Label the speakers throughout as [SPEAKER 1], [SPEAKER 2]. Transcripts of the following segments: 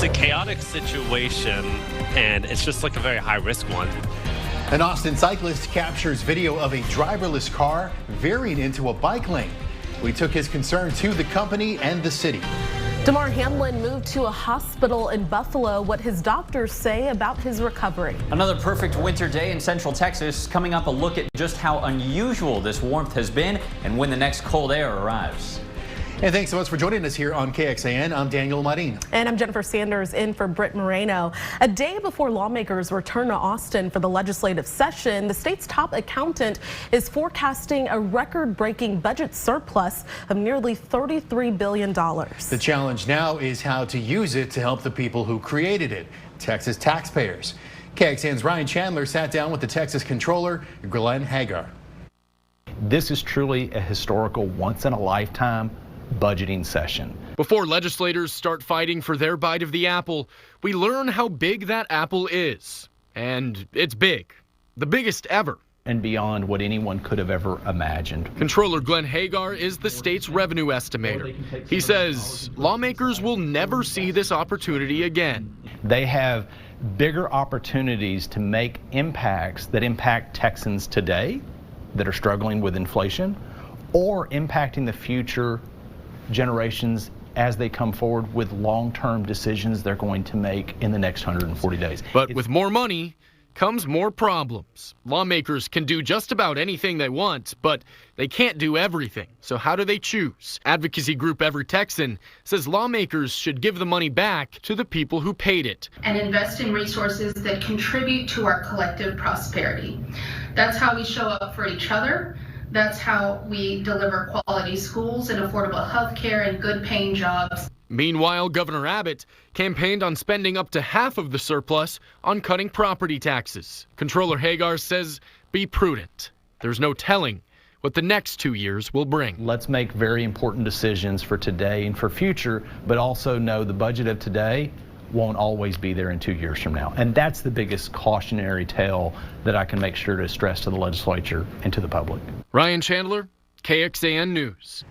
[SPEAKER 1] It's a chaotic situation, and it's just like a very high-risk one.
[SPEAKER 2] An Austin cyclist captures video of a driverless car veering into a bike lane. We took his concern to the company and the city.
[SPEAKER 3] Damar Hamlin moved to a hospital in Buffalo. What his doctors say about his recovery.
[SPEAKER 4] Another perfect winter day in Central Texas. Coming up, a look at just how unusual this warmth has been and when the next cold air arrives.
[SPEAKER 2] And thanks so much for joining us here on KXAN. I'm Daniel Marin.
[SPEAKER 3] And I'm Jennifer Sanders in for Britt Moreno. A day before lawmakers return to Austin for the legislative session, the state's top accountant is forecasting a record-breaking budget surplus of nearly $33 billion.
[SPEAKER 2] The challenge now is how to use it to help the people who created it, Texas taxpayers. KXAN's Ryan Chandler sat down with the Texas Comptroller, Glenn Hagar.
[SPEAKER 5] This is truly a historical, once-in-a-lifetime budgeting session.
[SPEAKER 6] Before legislators start fighting for their bite of the apple, we learn how big that apple is. And it's big. The biggest ever.
[SPEAKER 5] And beyond what anyone could have ever imagined.
[SPEAKER 6] Controller Glenn Hagar is the state's revenue estimator. He says lawmakers will never see this opportunity again.
[SPEAKER 5] They have bigger opportunities to make impacts that impact Texans today that are struggling with inflation, or impacting the future generations as they come forward with long-term decisions they're going to make in the next 140 days.
[SPEAKER 6] But with more money comes more problems. Lawmakers can do just about anything they want, but they can't do everything. So how do they choose? Advocacy group Every Texan says lawmakers should give the money back to the people who paid it.
[SPEAKER 7] And invest in resources that contribute to our collective prosperity. That's how we show up for each other. That's how we deliver quality schools and affordable health care and good paying jobs.
[SPEAKER 6] Meanwhile, Governor Abbott campaigned on spending up to half of the surplus on cutting property taxes. Controller Hagar says be prudent. There's no telling what the next 2 years will bring.
[SPEAKER 5] Let's make very important decisions for today and for future, but also know the budget of today won't always be there in 2 years from now. And that's the biggest cautionary tale that I can make sure to stress to the legislature and to the public.
[SPEAKER 6] Ryan Chandler, KXAN News.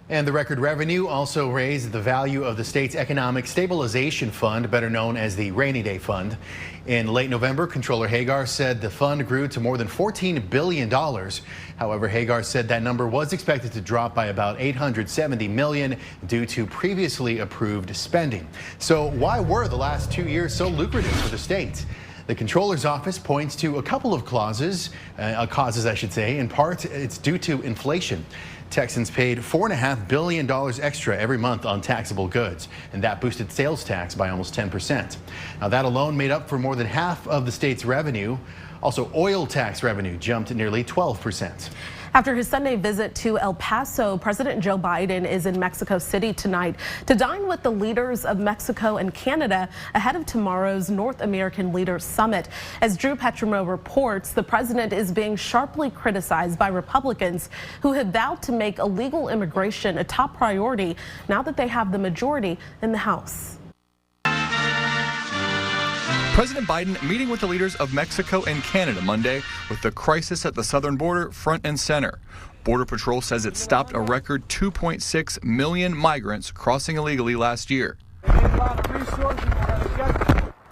[SPEAKER 2] And the record revenue also raised the value of the state's Economic Stabilization Fund, better known as the Rainy Day Fund. In late November, Controller Hagar said the fund grew to more than $14 billion. However, Hagar said that number was expected to drop by about $870 million due to previously approved spending. So why were the last 2 years so lucrative for the state? The Comptroller's office points to a couple of causes, I should say. In part, it's due to inflation. Texans paid $4.5 billion extra every month on taxable goods, and that boosted sales tax by almost 10%. Now, that alone made up for more than half of the state's revenue. Also, oil tax revenue jumped nearly 12%.
[SPEAKER 3] After his Sunday visit to El Paso, President Joe Biden is in Mexico City tonight to dine with the leaders of Mexico and Canada ahead of tomorrow's North American Leaders Summit. As Drew Petrimo reports, the president is being sharply criticized by Republicans who have vowed to make illegal immigration a top priority now that they have the majority in the House.
[SPEAKER 8] President Biden meeting with the leaders of Mexico and Canada Monday with the crisis at the southern border front and center. Border Patrol says it stopped a record 2.6 million migrants crossing illegally last year.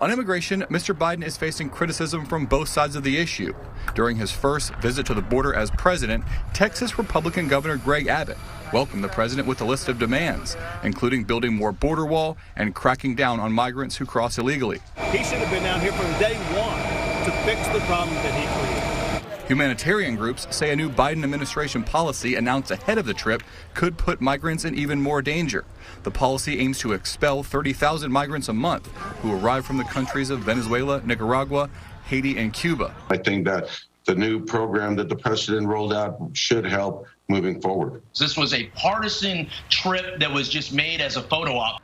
[SPEAKER 8] On immigration, Mr. Biden is facing criticism from both sides of the issue. During his first visit to the border as president, Texas Republican Governor Greg Abbott welcomed the president with a list of demands, including building more border wall and cracking down on migrants who cross illegally.
[SPEAKER 9] He should have been down here from day one to fix the problem that he created.
[SPEAKER 8] Humanitarian groups say a new Biden administration policy announced ahead of the trip could put migrants in even more danger. The policy aims to expel 30,000 migrants a month who arrive from the countries of Venezuela, Nicaragua, Haiti, and Cuba.
[SPEAKER 10] I think that the new program that the president rolled out should help moving forward.
[SPEAKER 11] This was a partisan trip that was just made as a photo op.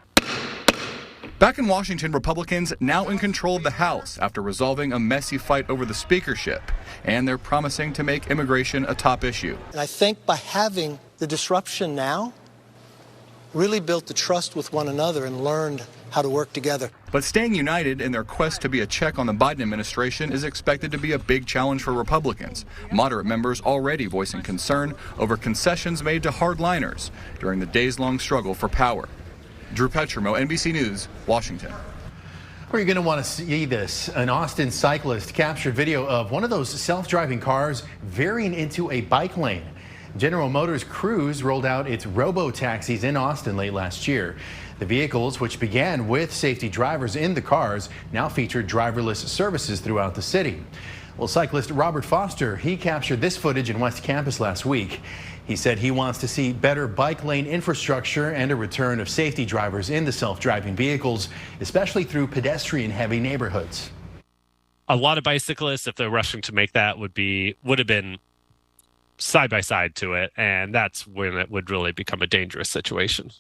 [SPEAKER 8] Back in Washington, Republicans now in control of the House after resolving a messy fight over the speakership, and they're promising to make immigration a top issue.
[SPEAKER 12] And I think by having the disruption now, really built the trust with one another and learned how to work together.
[SPEAKER 8] But staying united in their quest to be a check on the Biden administration is expected to be a big challenge for Republicans. Moderate members already voicing concern over concessions made to hardliners during the days-long struggle for power. Drew Petrimo, NBC News, Washington.
[SPEAKER 2] Well, you're going to want to see this. An Austin cyclist captured video of one of those self-driving cars veering into a bike lane. General Motors Cruise rolled out its robo-taxis in Austin late last year. The vehicles, which began with safety drivers in the cars, now feature driverless services throughout the city. Well, cyclist Robert Foster, he captured this footage in West Campus last week. He said he wants to see better bike lane infrastructure and a return of safety drivers in the self-driving vehicles, especially through pedestrian-heavy neighborhoods.
[SPEAKER 1] A lot of bicyclists, if they're rushing to make that, would have been side by side to it, and that's when it would really become a dangerous situation.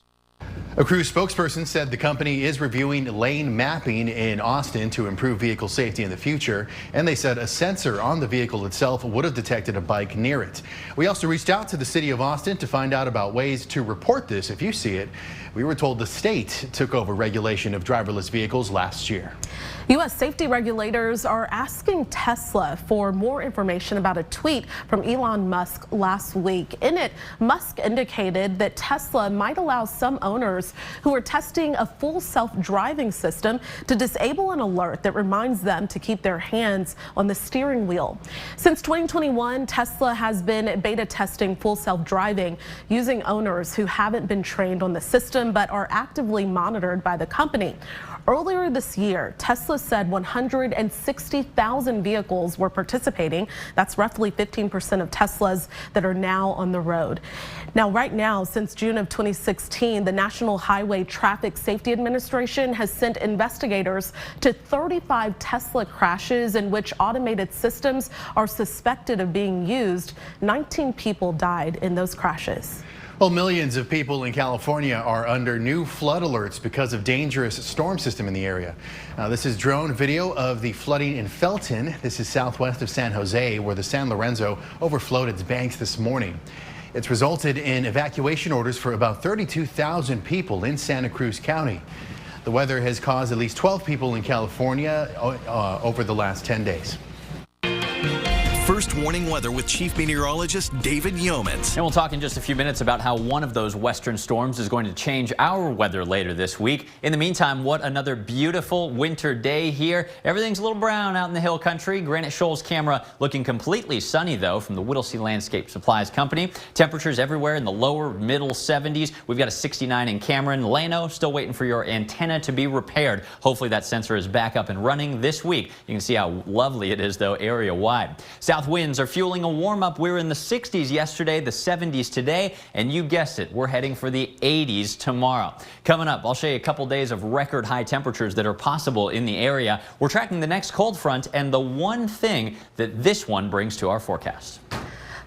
[SPEAKER 2] A Cruise spokesperson said the company is reviewing lane mapping in Austin to improve vehicle safety in the future, and they said a sensor on the vehicle itself would have detected a bike near it. We also reached out to the city of Austin to find out about ways to report this if you see it. We were told the state took over regulation of driverless vehicles last year.
[SPEAKER 3] U.S. safety regulators are asking Tesla for more information about a tweet from Elon Musk last week. In it, Musk indicated that Tesla might allow some owners who are testing a full self-driving system to disable an alert that reminds them to keep their hands on the steering wheel. Since 2021, Tesla has been beta testing full self-driving using owners who haven't been trained on the system but are actively monitored by the company. Earlier this year, Tesla said 160,000 vehicles were participating. That's roughly 15% of Teslas that are now on the road. Now, right now, since June of 2016, the National Highway Traffic Safety Administration has sent investigators to 35 Tesla crashes in which automated systems are suspected of being used. 19 people died in those crashes.
[SPEAKER 2] Well, millions of people in California are under new flood alerts because of dangerous storm system in the area. Now, this is drone video of the flooding in Felton. This is southwest of San Jose, where the San Lorenzo overflowed its banks this morning. It's resulted in evacuation orders for about 32,000 people in Santa Cruz County. The weather has caused at least 12 people in California over the last 10 days.
[SPEAKER 13] First warning weather with Chief Meteorologist David Yeomans.
[SPEAKER 4] And we'll talk in just a few minutes about how one of those western storms is going to change our weather later this week. In the meantime, what another beautiful winter day here. Everything's a little brown out in the hill country. Granite Shoals camera looking completely sunny, though, from the Whittlesey Landscape Supplies Company. Temperatures everywhere in the lower middle 70s. We've got a 69 in Cameron. Lano, still waiting for your antenna to be repaired. Hopefully that sensor is back up and running this week. You can see how lovely it is, though, area wide. South winds are fueling a warm-up. We were in the 60s yesterday, the 70s today, and you guessed it, we're heading for the 80s tomorrow. Coming up, I'll show you a couple days of record high temperatures that are possible in the area. We're tracking the next cold front and the one thing that this one brings to our forecast.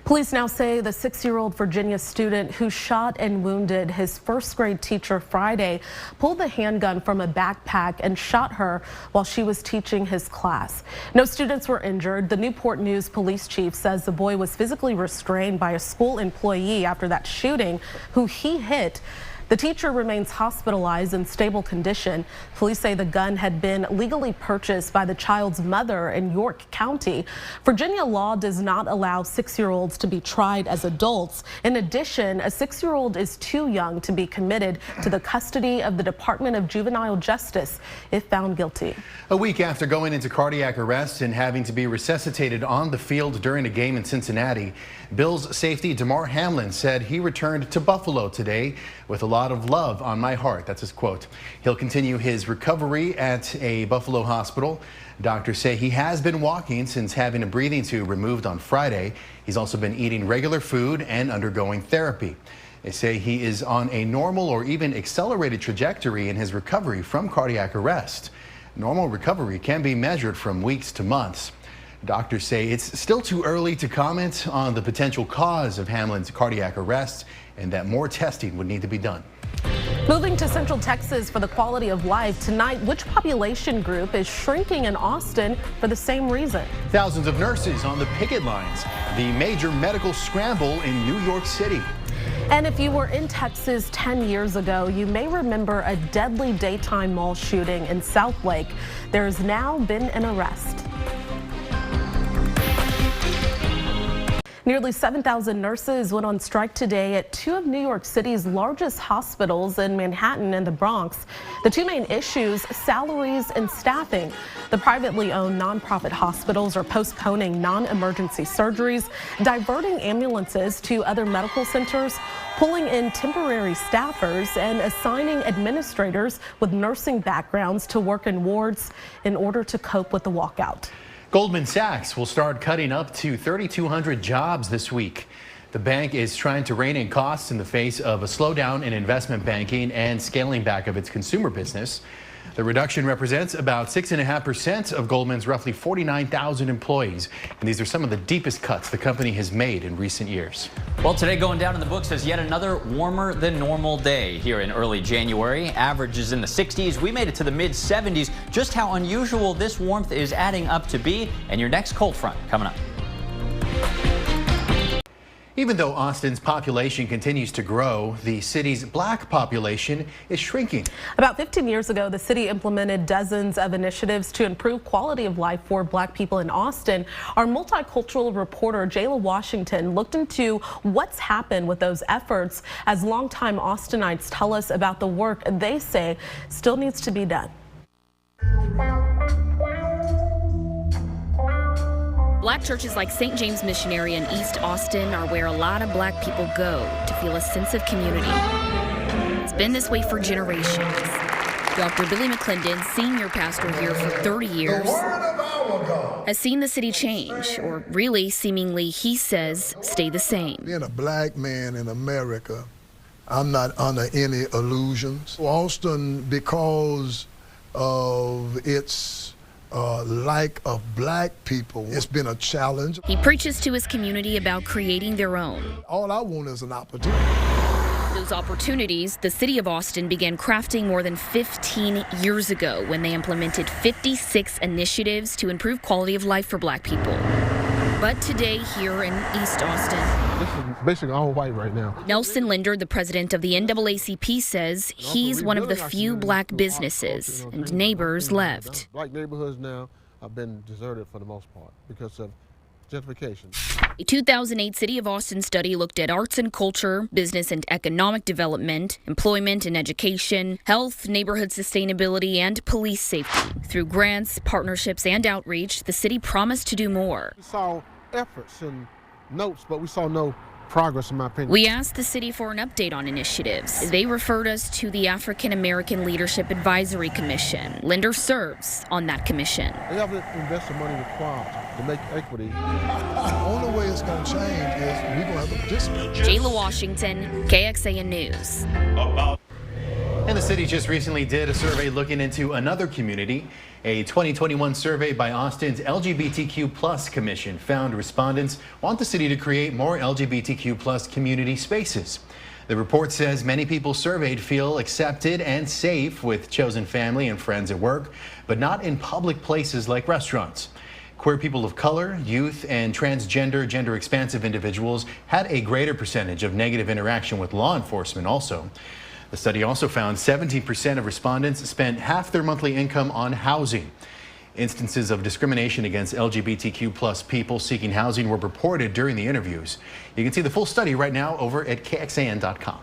[SPEAKER 3] Police now say the 6-year-old Virginia student who shot and wounded his first grade teacher Friday pulled the handgun from a backpack and shot her while she was teaching his class. No students were injured. The Newport News police chief says the boy was physically restrained by a school employee after that shooting, who he hit. The teacher remains hospitalized in stable condition. Police say the gun had been legally purchased by the child's mother in York County. Virginia law does not allow 6-year-olds to be tried as adults. In addition, a 6-year-old is too young to be committed to the custody of the Department of Juvenile Justice if found guilty.
[SPEAKER 2] A week after going into cardiac arrest and having to be resuscitated on the field during a game in Cincinnati, Bills safety Damar Hamlin said he returned to Buffalo today with a lot of love on my heart. That's his quote. He'll continue his recovery at a Buffalo hospital. Doctors say he has been walking since having a breathing tube removed on Friday. He's also been eating regular food and undergoing therapy. They say he is on a normal or even accelerated trajectory in his recovery from cardiac arrest. Normal recovery can be measured from weeks to months. Doctors say it's still too early to comment on the potential cause of Hamlin's cardiac arrest and that more testing would need to be done.
[SPEAKER 3] Moving to Central Texas for the quality of life tonight, which population group is shrinking in Austin for the same reason?
[SPEAKER 2] Thousands of nurses on the picket lines, the major medical scramble in New York City.
[SPEAKER 3] And if you were in Texas 10 years ago, you may remember a deadly daytime mall shooting in South Lake. There's now been an arrest. Nearly 7,000 nurses went on strike today at two of New York City's largest hospitals in Manhattan and the Bronx. The two main issues, salaries and staffing. The privately owned nonprofit hospitals are postponing non-emergency surgeries, diverting ambulances to other medical centers, pulling in temporary staffers, and assigning administrators with nursing backgrounds to work in wards in order to cope with the walkout.
[SPEAKER 2] Goldman Sachs will start cutting up to 3,200 jobs this week. The bank is trying to rein in costs in the face of a slowdown in investment banking and scaling back of its consumer business. The reduction represents about 6.5% of Goldman's roughly 49,000 employees. And these are some of the deepest cuts the company has made in recent years.
[SPEAKER 4] Well, today going down in the books as yet another warmer than normal day here in early January. Averages in the 60s. We made it to the mid 70s. Just how unusual this warmth is adding up to be. And your next cold front coming up.
[SPEAKER 2] Even though Austin's population continues to grow, the city's black population is shrinking.
[SPEAKER 3] About 15 years ago, the city implemented dozens of initiatives to improve quality of life for black people in Austin. Our multicultural reporter, Jayla Washington, looked into what's happened with those efforts as longtime Austinites tell us about the work they say still needs to be done.
[SPEAKER 14] Black churches like St. James Missionary in East Austin are where a lot of black people go to feel a sense of community. It's been this way for generations. Dr. Billy McClendon, senior pastor here for 30 years, has seen the city change, or really, seemingly, he says, stay the same.
[SPEAKER 15] Being a black man in America, I'm not under any illusions. Austin, because of its like of black people, it's been a challenge.
[SPEAKER 14] He preaches to his community about creating their own.
[SPEAKER 15] All I want is an opportunity.
[SPEAKER 14] Those opportunities, the city of Austin began crafting more than 15 years ago when they implemented 56 initiatives to improve quality of life for black people. But today here in East Austin,
[SPEAKER 16] this is basically all white right now.
[SPEAKER 14] Nelson Linder, the president of the NAACP, says he's one of the few black businesses and neighbors left.
[SPEAKER 16] Black neighborhoods now have been deserted for the most part because of gentrification.
[SPEAKER 14] A 2008 City of Austin study looked at arts and culture, business and economic development, employment and education, health, neighborhood sustainability, and police safety. Through grants, partnerships, and outreach, the city promised to do more.
[SPEAKER 16] We saw efforts and notes, but we saw no progress, in my opinion.
[SPEAKER 14] We asked the city for an update on initiatives. They referred us to the African American Leadership Advisory Commission. Linder serves on that commission.
[SPEAKER 16] They haven't invested money required to make equity.
[SPEAKER 15] The only way it's going to change is we're going to have to participate.
[SPEAKER 14] Jayla Washington, KXAN News.
[SPEAKER 2] And the city just recently did a survey looking into another community. A 2021 survey by Austin's LGBTQ+ Commission found respondents want the city to create more LGBTQ+ community spaces. The report says many people surveyed feel accepted and safe with chosen family and friends at work, but not in public places like restaurants. Queer people of color, youth, and transgender, gender-expansive individuals had a greater percentage of negative interaction with law enforcement also. The study also found 17% of respondents spent half their monthly income on housing. Instances of discrimination against LGBTQ+ people seeking housing were reported during the interviews. You can see the full study right now over at KXAN.com.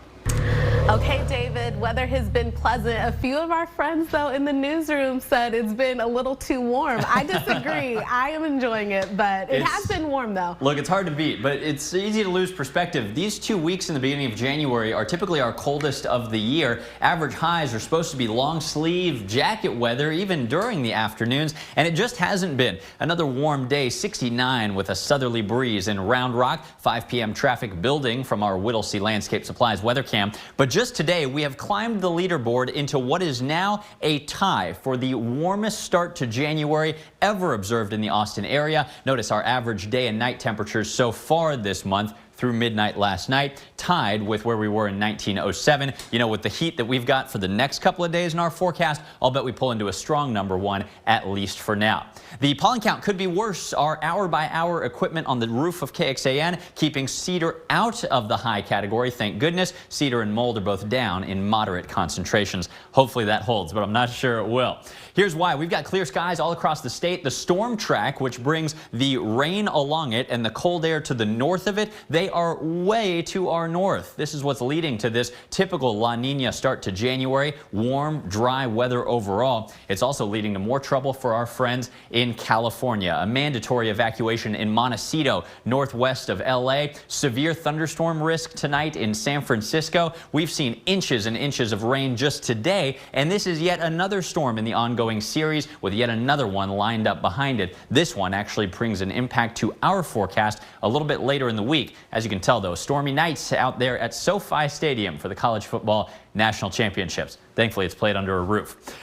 [SPEAKER 3] Okay, David, weather has been pleasant. A few of our friends, though, in the newsroom said it's been a little too warm. I disagree. I am enjoying it, but it has been warm, though.
[SPEAKER 4] Look, it's hard to beat, but it's easy to lose perspective. These 2 weeks in the beginning of January are typically our coldest of the year. Average highs are supposed to be long sleeve jacket weather, even during the afternoons, and it just hasn't been. Another warm day, 69 with a southerly breeze in Round Rock. 5 p.m. traffic building from our Whittlesey Landscape Supplies weather cam. But just today, we have climbed the leaderboard into what is now a tie for the warmest start to January ever observed in the Austin area. Notice our average day and night temperatures so far this month. through midnight last night, tied with where we were in 1907. You know, with the heat that we've got for the next couple of days in our forecast, I'll bet we pull into a strong #1, at least for now. The pollen count could be worse. Our hour-by-hour equipment on the roof of KXAN keeping cedar out of the high category. Thank goodness. Cedar and mold are both down in moderate concentrations. Hopefully that holds, but I'm not sure it will. Here's why. We've got clear skies all across the state. The storm track, which brings the rain along it and the cold air to the north of it, they are way to our north. This is what's leading to this typical La Nina start to January. Warm, dry weather overall. It's also leading to more trouble for our friends in California. A mandatory evacuation in Montecito, northwest of LA. Severe thunderstorm risk tonight in San Francisco. We've seen inches and inches of rain just today, and this is yet another storm in the ongoing series with yet another one lined up behind it. This one actually brings an impact to our forecast a little bit later in the week. As you can tell, though, stormy nights out there at SoFi Stadium for the college football national championships. Thankfully, it's played under a roof.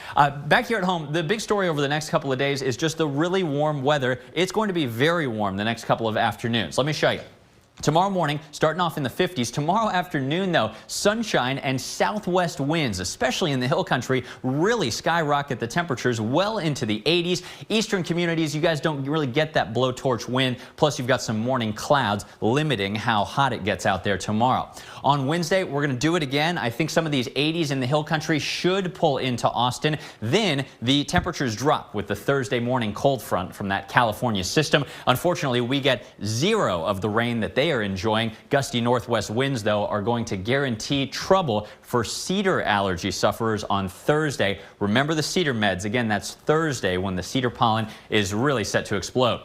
[SPEAKER 4] Back here at home, the big story over the next couple of days is just the really warm weather. It's going to be very warm the next couple of afternoons. Let me show you. Tomorrow morning, starting off in the 50s. Tomorrow afternoon, though, sunshine and southwest winds, especially in the hill country, really skyrocket the temperatures well into the 80s. Eastern communities, you guys don't really get that blowtorch wind. Plus, you've got some morning clouds limiting how hot it gets out there tomorrow. On Wednesday, we're going to do it again. I think some of these 80s in the hill country should pull into Austin. Then the temperatures drop with the Thursday morning cold front from that California system. Unfortunately, we get 0 of the rain that they are enjoying. Gusty northwest winds, though, are going to guarantee trouble for cedar allergy sufferers on Thursday. Remember the cedar meds. Again, that's Thursday when the cedar pollen is really set to explode.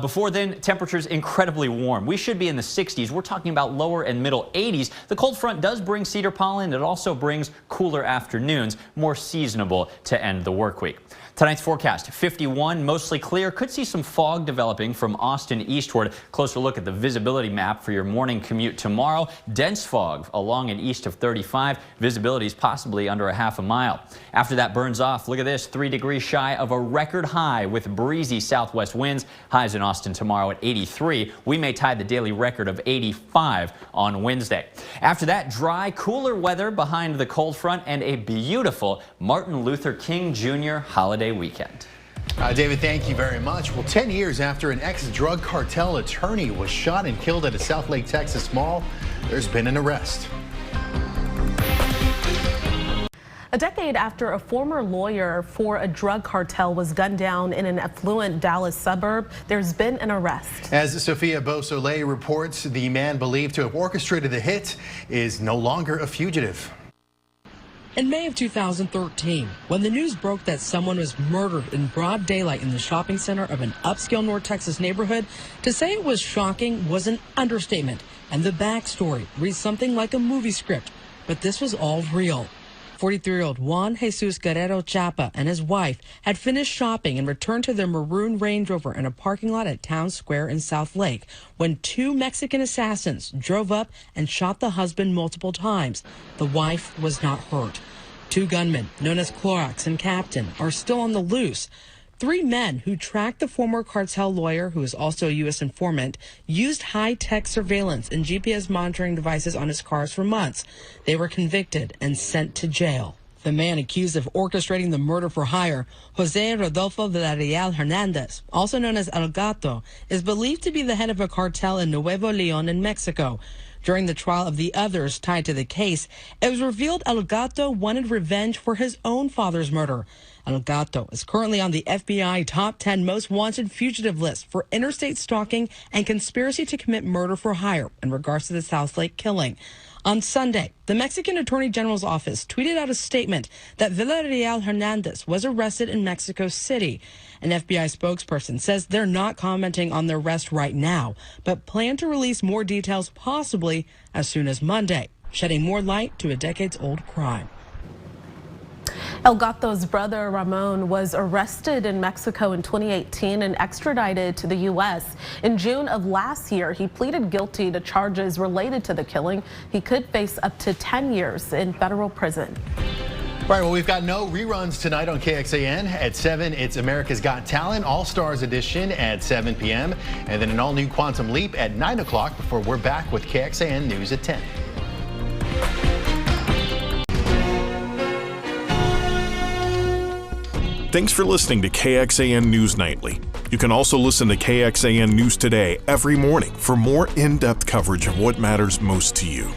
[SPEAKER 4] Before then, temperatures incredibly warm. We should be in the 60s. We're talking about lower and middle 80s. The cold front does bring cedar pollen. It also brings cooler afternoons, more seasonable to end the work week. Tonight's forecast, 51, mostly clear. Could see some fog developing from Austin eastward. Closer look at the visibility map for your morning commute tomorrow. Dense fog along and east of 35. Visibility is possibly under a half a mile. After that burns off, look at this, 3 degrees shy of a record high with breezy southwest winds. Highs in Austin tomorrow at 83. We may tie the daily record of 85 on Wednesday. After that, dry, cooler weather behind the cold front and a beautiful Martin Luther King Jr. holiday weekend.
[SPEAKER 2] David, thank you very much. Well, 10 years after an ex-drug cartel attorney was shot and killed at a South Lake, Texas mall, there's been an arrest.
[SPEAKER 3] A decade after a former lawyer for a drug cartel was gunned down in an affluent Dallas suburb, there's been an arrest. As Sophia Beausoleil reports, the man believed to have orchestrated the hit is no longer a fugitive.
[SPEAKER 17] In May of 2013, when the news broke that someone was murdered in broad daylight in the shopping center of an upscale North Texas neighborhood, to say it was shocking was an understatement, and the backstory reads something like a movie script. But this was all real. 43-year-old Juan Jesus Guerrero Chapa and his wife had finished shopping and returned to their maroon Range Rover in a parking lot at Town Square in South Lake when 2 Mexican assassins drove up and shot the husband multiple times. The wife was not hurt. 2 gunmen, known as Clorox and Captain, are still on the loose. 3 men who tracked the former cartel lawyer, who is also a U.S. informant, used high-tech surveillance and GPS monitoring devices on his cars for months. They were convicted and sent to jail. The man accused of orchestrating the murder for hire, Jose Rodolfo Villarreal Hernandez, also known as El Gato, is believed to be the head of a cartel in Nuevo Leon in Mexico. During the trial of the others tied to the case, it was revealed El Gato wanted revenge for his own father's murder. El Gato is currently on the FBI top 10 most wanted fugitive list for interstate stalking and conspiracy to commit murder for hire in regards to the South Lake killing. On Sunday, the Mexican Attorney General's office tweeted out a statement that Villarreal Hernandez was arrested in Mexico City. An FBI spokesperson says they're not commenting on the arrest right now, but plan to release more details possibly as soon as Monday, shedding more light to a decades-old crime.
[SPEAKER 3] El Gato's brother Ramon was arrested in Mexico in 2018 and extradited to the U.S. In June of last year, he pleaded guilty to charges related to the killing. He could face up to 10 years in federal prison.
[SPEAKER 2] All right, well, we've got no reruns tonight on KXAN. At 7, it's America's Got Talent All-Stars Edition at 7 p.m. And then an all-new Quantum Leap at 9 o'clock before we're back with KXAN News at 10.
[SPEAKER 18] Thanks for listening to KXAN News Nightly. You can also listen to KXAN News Today every morning for more in-depth coverage of what matters most to you.